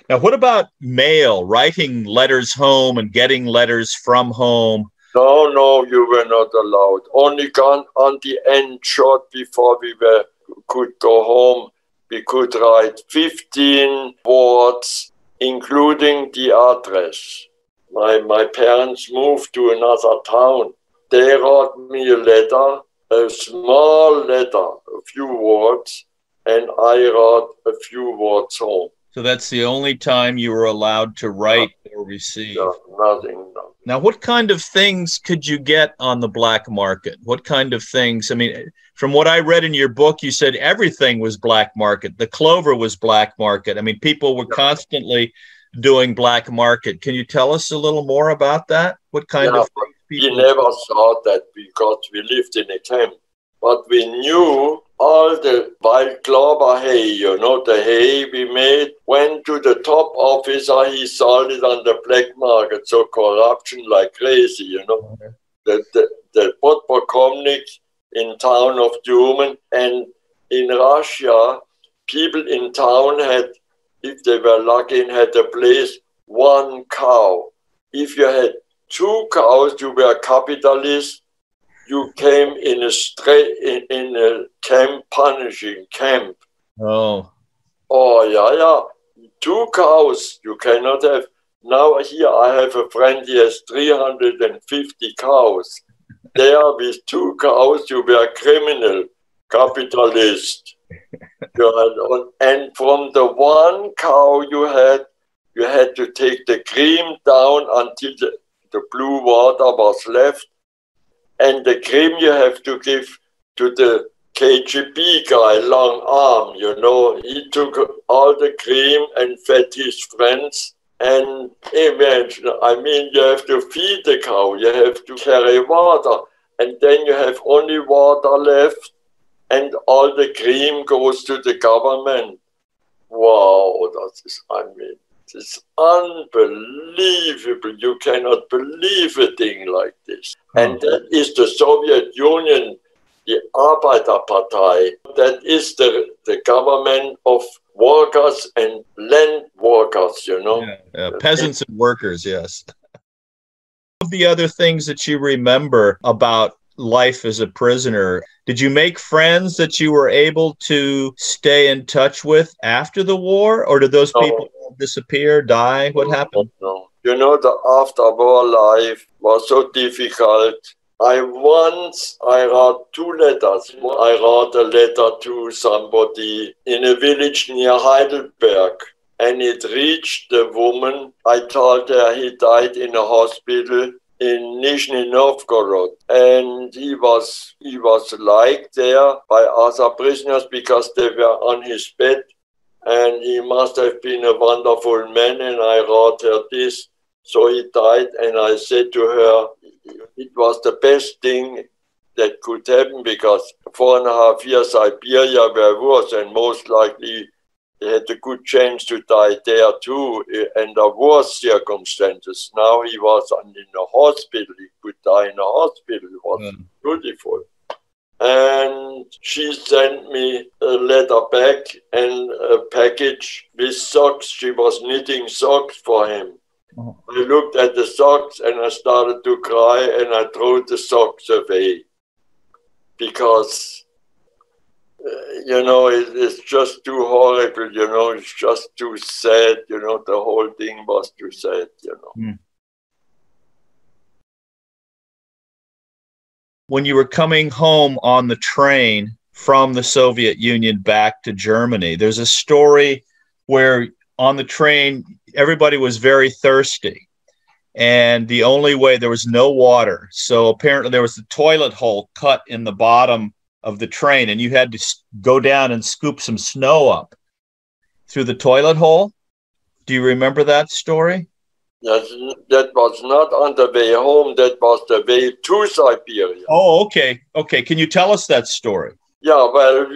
Now, what about mail, writing letters home and getting letters from home? No, no, you were not allowed. Only gone on the end short before could go home. We could write 15 words, including the address. My parents moved to another town. They wrote me a letter, a small letter, a few words, and I wrote a few words home. So that's the only time you were allowed to write or receive? Nothing. Now, what kind of things could you get on the black market? What kind of things? I mean, from what I read in your book, you said everything was black market. The clover was black market. I mean, people were constantly doing black market. Can you tell us a little more about that? What kind of things people? We never saw that because we lived in a camp. But we knew all the wild clover hay, the hay we made, went to the top officer, he sold it on the black market. So corruption like crazy, The podpokomnik in town of Duman, and in Russia, people in town had, if they were lucky and had a place, one cow. If you had 2 cows, you were a capitalist. You came in a punishing camp. Oh, yeah. 2 cows you cannot have. Now here I have a friend, he has 350 cows. There with 2 cows you were a criminal, capitalist. And from the 1 cow you had to take the cream down until the blue water was left. And the cream you have to give to the KGB guy, long arm, He took all the cream and fed his friends. And imagine, you have to feed the cow, you have to carry water. And then you have only water left, and all the cream goes to the government. Wow, it's unbelievable. You cannot believe a thing like this. And that is the Soviet Union, the Arbeiterpartei. That is the government of workers and land workers, Peasants and workers, yes. Of the other things that you remember about life as a prisoner, did you make friends that you were able to stay in touch with after the war, or did those people disappear, die? What happened? No. The after-war life was so difficult. I wrote 2 letters. I wrote a letter to somebody in a village near Heidelberg, and it reached the woman. I told her he died in a hospital in Nizhny Novgorod, and he was liked there by other prisoners because they were on his bed, and he must have been a wonderful man, and I wrote her this. So he died, and I said to her, it was the best thing that could happen, because 4.5 years Siberia were worse, and most likely he had a good chance to die there too, under worse circumstances. Now he was in a hospital. He could die in a hospital. It was beautiful. And she sent me a letter back and a package with socks. She was knitting socks for him. I looked at the socks and I started to cry, and I threw the socks away because it's just too horrible, it's just too sad, the whole thing was too sad, When you were coming home on the train from the Soviet Union back to Germany, there's a story where on the train, everybody was very thirsty, and the only way, there was no water. So apparently there was a toilet hole cut in the bottom of the train, and you had to go down and scoop some snow up through the toilet hole. Do you remember that story? That was not on the way home. That was the way to Siberia. Oh, okay. Okay. Can you tell us that story? Yeah, well,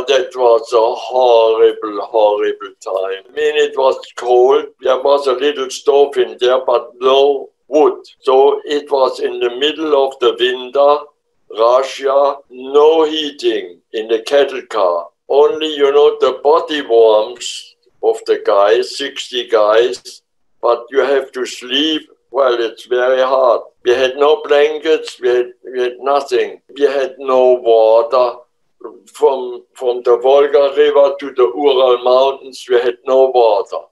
that was a horrible, horrible time. It was cold. There was a little stove in there, but no wood. So it was in the middle of the winter. Russia, no heating in the cattle car. Only, the body warmth of the guys, 60 guys, but you have to sleep. Well, it's very hard. We had no blankets, we had nothing. We had no water. From the Volga River to the Ural Mountains, we had no water.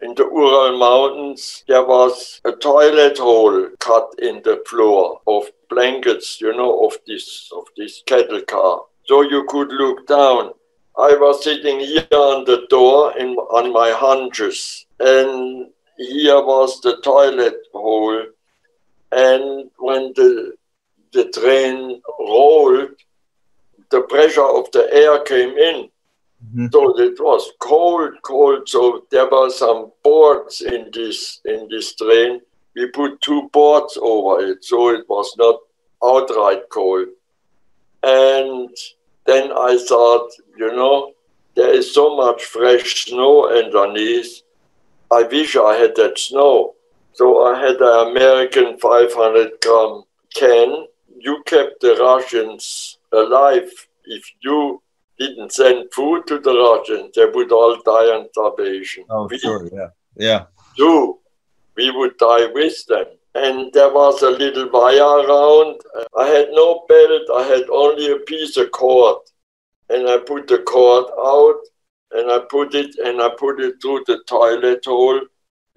In the Ural Mountains, there was a toilet hole cut in the floor of blankets, you know, of this cattle car. So you could look down. I was sitting here on the door on my haunches, and here was the toilet hole. And when the train rolled, the pressure of the air came in. Mm-hmm. So it was cold. So there were some boards in this train. We put 2 boards over it, so it was not outright cold. And then I thought, you know, there is so much fresh snow underneath. I wish I had that snow. So I had an American 500-gram can. You kept the Russians alive. If you didn't send food to the Russians, they would all die on starvation. Oh, sure, yeah. We would die with them. And there was a little wire around. I had no belt, I had only a piece of cord. And I put the cord out, and I put it through the toilet hole,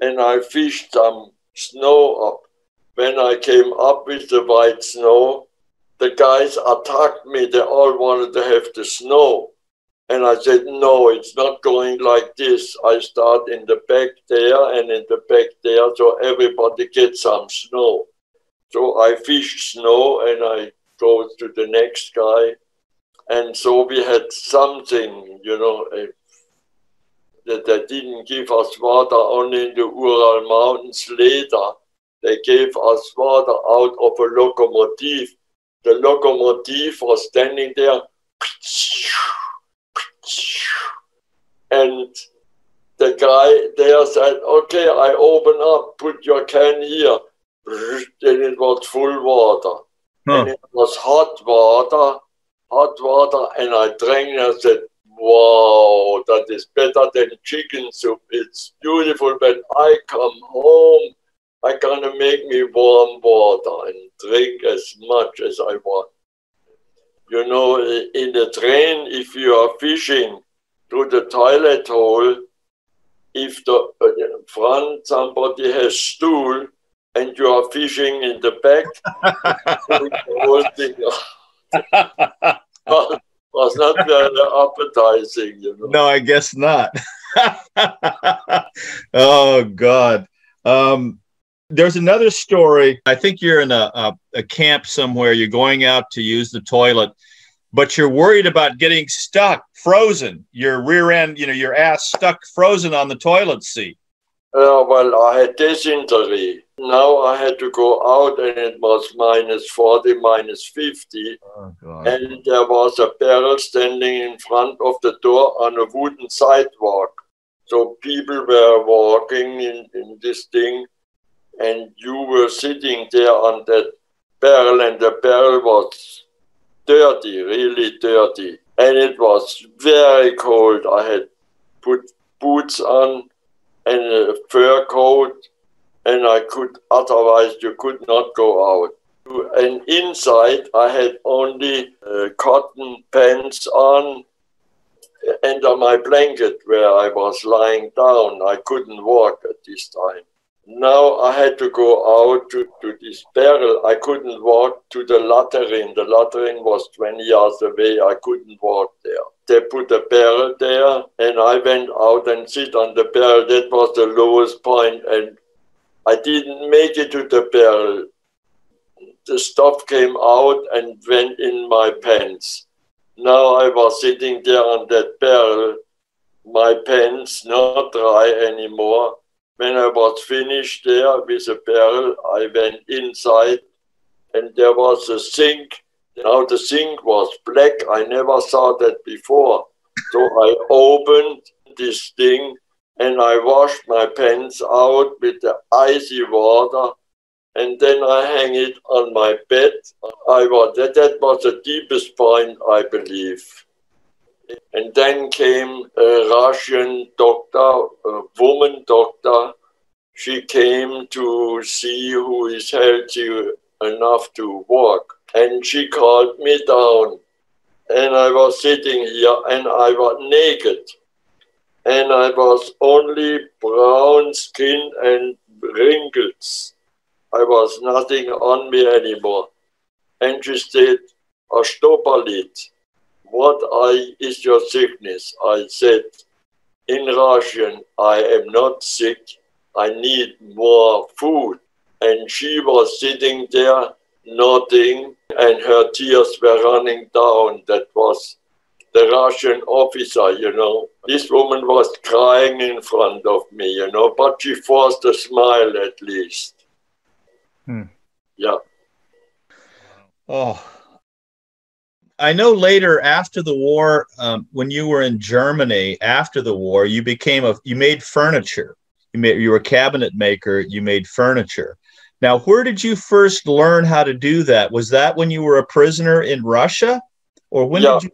and I fished some snow up. When I came up with the white snow, the guys attacked me. They all wanted to have the snow. And I said, no, it's not going like this. I start in the back there and in the back there, so everybody gets some snow. So I fished snow, and I go to the next guy. And so we had something, you know, that they didn't give us water only in the Ural Mountains later. They gave us water out of a locomotive. The locomotive was standing there, and the guy there said, okay, I open up, put your can here. Then it was full water. And it was hot water, and I drank and I said, wow, that is better than chicken soup. It's beautiful. When I come home, I'm gonna make me warm water and drink as much as I want. You know, in the train, if you are fishing through the toilet hole, if the front somebody has stool and you are fishing in the back, the whole thing was not very appetizing, you know. No, I guess not. Oh, God. There's another story. I think you're in a camp somewhere. You're going out to use the toilet, but you're worried about getting stuck, frozen. Your rear end, you know, your ass stuck, frozen on the toilet seat. Well, I had dysentery. Now I had to go out, and it was -40, -50. Oh, God. And there was a barrel standing in front of the door on a wooden sidewalk. So people were walking in this thing, and you were sitting there on that barrel, and the barrel was dirty, really dirty. And it was very cold. I had put boots on and a fur coat, and otherwise you could not go out. And inside I had only cotton pants on under my blanket where I was lying down. I couldn't walk at this time. Now I had to go out to this barrel. I couldn't walk to the latrine. The latrine was 20 yards away. I couldn't walk there. They put a barrel there, and I went out and sit on the barrel. That was the lowest point, and I didn't make it to the barrel. The stuff came out and went in my pants. Now I was sitting there on that barrel, my pants not dry anymore. When I was finished there with the barrel, I went inside, and there was a sink. Now the sink was black. I never saw that before. So I opened this thing, and I washed my pants out with the icy water, and then I hang it on my bed. That was the deepest point, I believe. And then came a Russian doctor, a woman doctor. She came to see who is healthy enough to walk. And she called me down. And I was sitting here and I was naked. And I was only brown skin and wrinkles. I was nothing on me anymore. And she said, "A Stopperlied, what is your sickness?" I said, in Russian, "I am not sick. I need more food." And she was sitting there nodding and her tears were running down. That was the Russian officer, you know. This woman was crying in front of me, you know, but she forced a smile at least. Yeah. Oh, I know later after the war, when you were in Germany after the war, you made furniture. You were a cabinet maker. You made furniture. Now, where did you first learn how to do that? Was that when you were a prisoner in Russia, or when did you?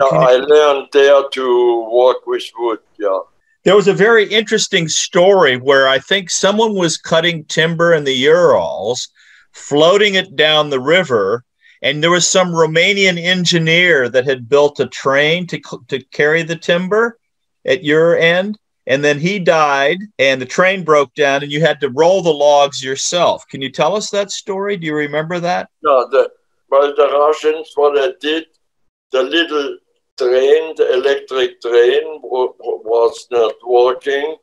I learned there to work with wood. Yeah. There was a very interesting story where I think someone was cutting timber in the Urals, floating it down the river, and there was some Romanian engineer that had built a train to carry the timber at your end, and then he died, and the train broke down, and you had to roll the logs yourself. Can you tell us that story? Do you remember that? No, the Russians, what they did, the little train, the electric train was not working.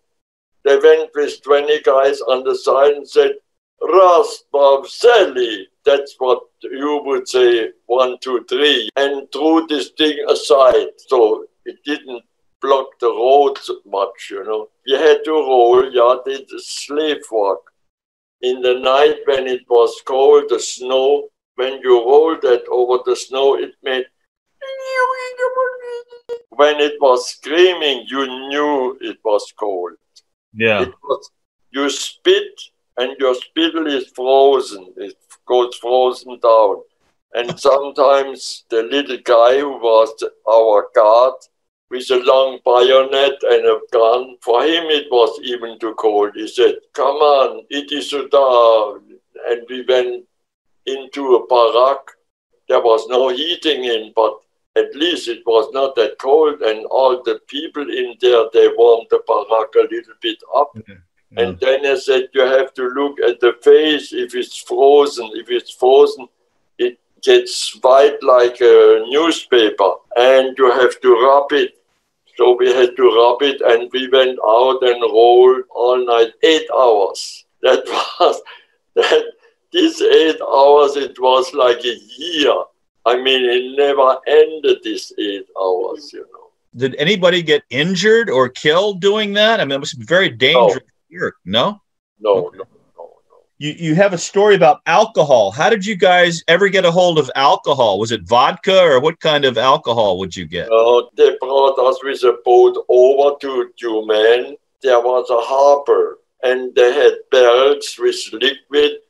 They went with 20 guys on the side and said, "Rasbavseli," that's what you would say, 1, 2, 3, and threw this thing aside. So it didn't block the road so much, you know. You had to roll, did slave work. In the night when it was cold, the snow, when you rolled that over the snow, it made. When it was screaming, you knew it was cold. Yeah. You spit and your spittle is frozen. It goes frozen down. And sometimes the little guy who was our guard with a long bayonet and a gun, for him it was even too cold. He said, "Come on, it is so dark." And we went into a barack. There was no heating in, but at least it was not that cold, and all the people in there, they warmed the barack a little bit up. Mm-hmm. And then I said, you have to look at the face if it's frozen. If it's frozen, it gets white like a newspaper, and you have to rub it. So we had to rub it, and we went out and rolled all night, 8 hours. That was, these 8 hours, it was like a year. I mean, it never ended, these 8 hours, you know. Did anybody get injured or killed doing that? I mean, it must be very dangerous work, no? No. You have a story about alcohol. How did you guys ever get a hold of alcohol? Was it vodka, or what kind of alcohol would you get? They brought us with a boat over to Tumen. There was a harbor, and they had barrels with liquid,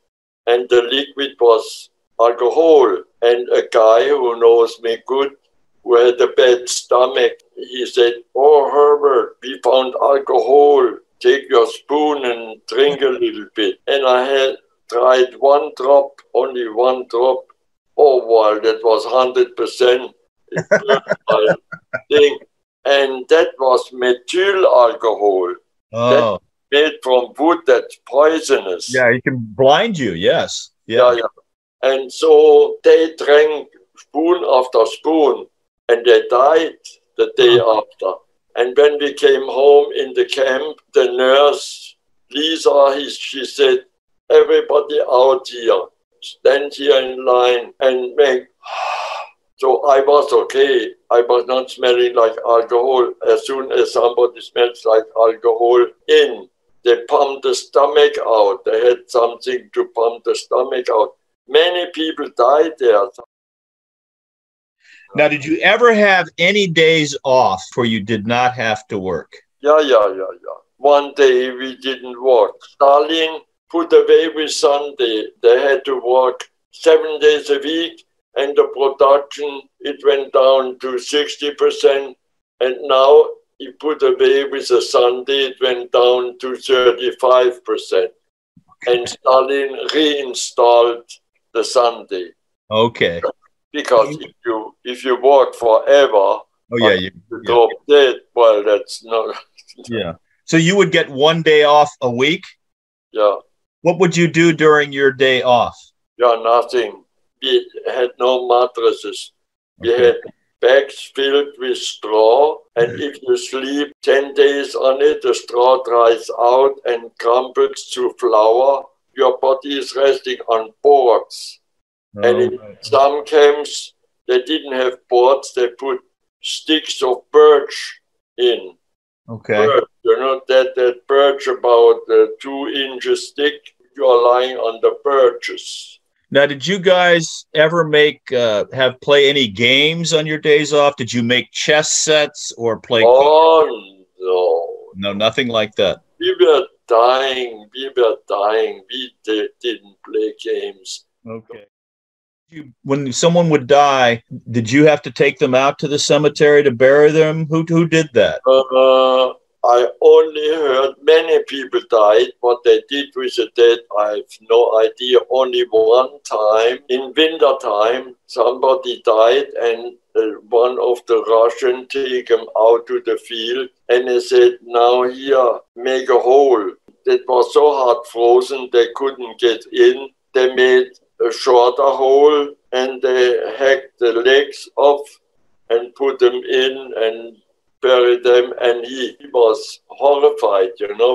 and the liquid was alcohol. And a guy who knows me good, who had a bad stomach, he said, "Oh, Herbert, we found alcohol. Take your spoon and drink a little bit." And I had tried 1 drop, only 1 drop. Oh, well, that was 100%. It burned my thing. And that was methyl alcohol. Oh. That's made from wood that's poisonous. Yeah, it can blind you, yes. Yeah. And so they drank spoon after spoon, and they died the day after. And when we came home in the camp, the nurse, Lisa, she said, "Everybody out here, stand here in line and make." So I was okay. I was not smelling like alcohol. As soon as somebody smells like alcohol they pumped the stomach out. They had something to pump the stomach out. Many people died there. Now, did you ever have any days off where you did not have to work? Yeah. One day we didn't work. Stalin put away with Sunday. They had to work 7 days a week, and the production, it went down to 60%. And now he put away with a Sunday, it went down to 35%. And Stalin reinstalled the Sunday. Okay. Because if you work forever, you drop dead. Well, that's not. Yeah. So you would get 1 day off a week? Yeah. What would you do during your day off? Yeah, nothing. We had no mattresses. We had bags filled with straw, and if you sleep 10 days on it, the straw dries out and crumbles to flour. Your body is resting on boards. And in some camps, they didn't have boards. They put sticks of birch in. Okay. Birch, that birch about 2 inches thick. You are lying on the birches. Now, did you guys ever play any games on your days off? Did you make chess sets or play? Oh, no. No, nothing like that. We were dying. We didn't play games. Okay. When someone would die, did you have to take them out to the cemetery to bury them? Who did that? I only heard many people died. What they did with the dead, I have no idea. Only one time, in winter time, somebody died, and one of the Russians took him out to the field, and they said, now here, make a hole. It was so hard frozen, they couldn't get in. They made a shorter hole, and they hacked the legs off and put them in and buried them. And he was horrified,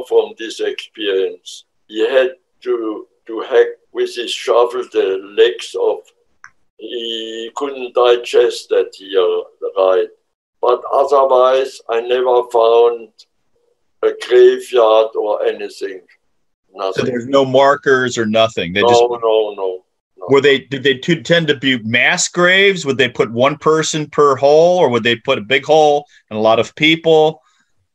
from this experience. He had to hack with his shovel the legs off. He couldn't digest that here, right? But otherwise, I never found a graveyard or anything. Nothing. So there's no markers or nothing. No. Did they tend to be mass graves? Would they put one person per hole, or would they put a big hole and a lot of people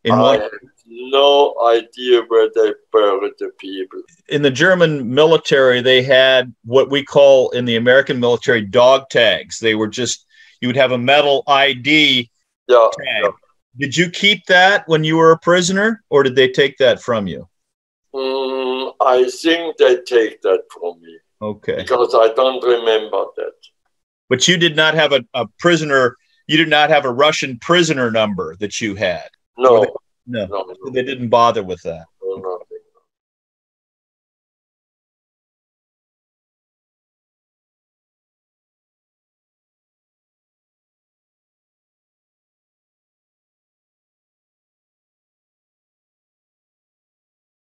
in one? I have no idea where they buried the people. In the German military, they had what we call in the American military dog tags. They were you would have a metal ID tag. Yeah. Did you keep that when you were a prisoner, or did they take that from you? I think they take that from me. Okay. Because I don't remember that. But you did not have a prisoner, you did not have a Russian prisoner number that you had? No. No. They didn't bother with that?